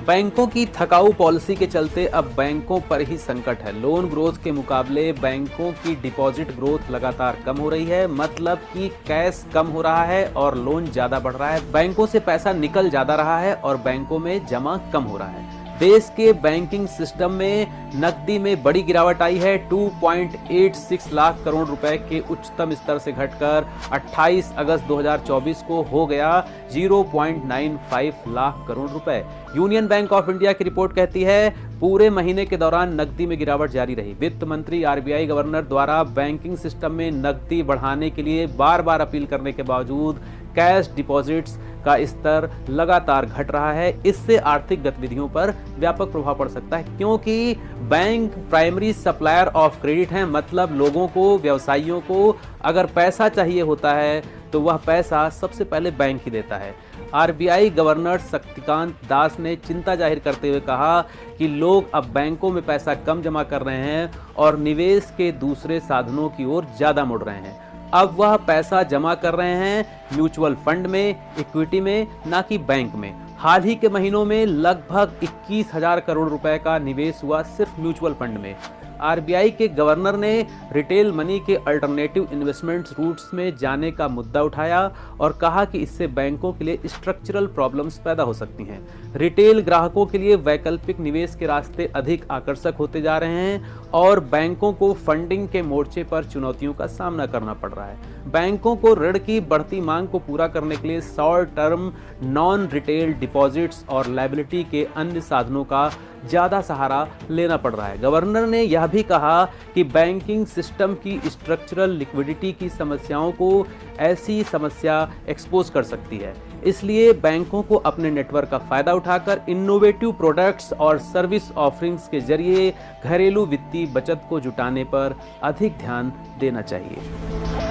बैंकों की थकाऊ पॉलिसी के चलते अब बैंकों पर ही संकट है। लोन ग्रोथ के मुकाबले बैंकों की डिपॉजिट ग्रोथ लगातार कम हो रही है। मतलब कि कैश कम हो रहा है और लोन ज्यादा बढ़ रहा है। बैंकों से पैसा निकल ज्यादा रहा है और बैंकों में जमा कम हो रहा है। देश के बैंकिंग सिस्टम में नकदी में बड़ी गिरावट आई है। 2.86 लाख करोड़ रुपए के उच्चतम स्तर से घटकर 28 अगस्त 2024 को हो गया 0.95 लाख करोड़ रुपए। यूनियन बैंक ऑफ इंडिया की रिपोर्ट कहती है पूरे महीने के दौरान नकदी में गिरावट जारी रही। वित्त मंत्री आरबीआई गवर्नर द्वारा बैंकिंग सिस्टम में नकदी बढ़ाने के लिए बार बार अपील करने के बावजूद कैश डिपॉजिट्स का स्तर लगातार घट रहा है। इससे आर्थिक गतिविधियों पर व्यापक प्रभाव पड़ सकता है, क्योंकि bank primary supplier of credit हैं। मतलब लोगों को, व्यवसायियों को अगर पैसा चाहिए होता है तो वह पैसा सबसे पहले बैंक ही देता है। आरबीआई गवर्नर शक्तिकांत दास ने चिंता जाहिर करते हुए कहा कि लोग अब बैंकों में पैसा कम जमा कर रहे हैं और निवेश के दूसरे साधनों की ओर ज्यादा मुड़ रहे हैं। अब वह पैसा जमा कर रहे हैं म्यूचुअल फंड में, इक्विटी में, ना कि बैंक में। हाल ही के महीनों में लगभग 21,000 करोड़ रुपए का निवेश हुआ सिर्फ म्यूचुअल फंड में। आरबीआई के गवर्नर ने रिटेल मनी के अल्टरनेटिव इन्वेस्टमेंट रूट्स में जाने का मुद्दा उठाया और कहा कि इससे बैंकों के लिए स्ट्रक्चरल प्रॉब्लम्स पैदा हो सकती हैं। रिटेल ग्राहकों के लिए वैकल्पिक निवेश के रास्ते अधिक आकर्षक होते जा रहे हैं और बैंकों को फंडिंग के मोर्चे पर चुनौतियों का सामना करना पड़ रहा है। बैंकों को ऋण की बढ़ती मांग को पूरा करने के लिए short term non retail deposits और लायबिलिटी के अन्य साधनों का ज्यादा सहारा लेना पड़ रहा है। गवर्नर ने यह भी कहा कि बैंकिंग सिस्टम की स्ट्रक्चरल लिक्विडिटी की समस्याओं को ऐसी समस्या एक्सपोज कर सकती है। इसलिए बैंकों को अपने नेटवर्क का फायदा उठाकर इनोवेटिव प्रोडक्ट्स और सर्विस ऑफरिंग्स के जरिए घरेलू वित्तीय बचत को जुटाने पर अधिक ध्यान देना चाहिए।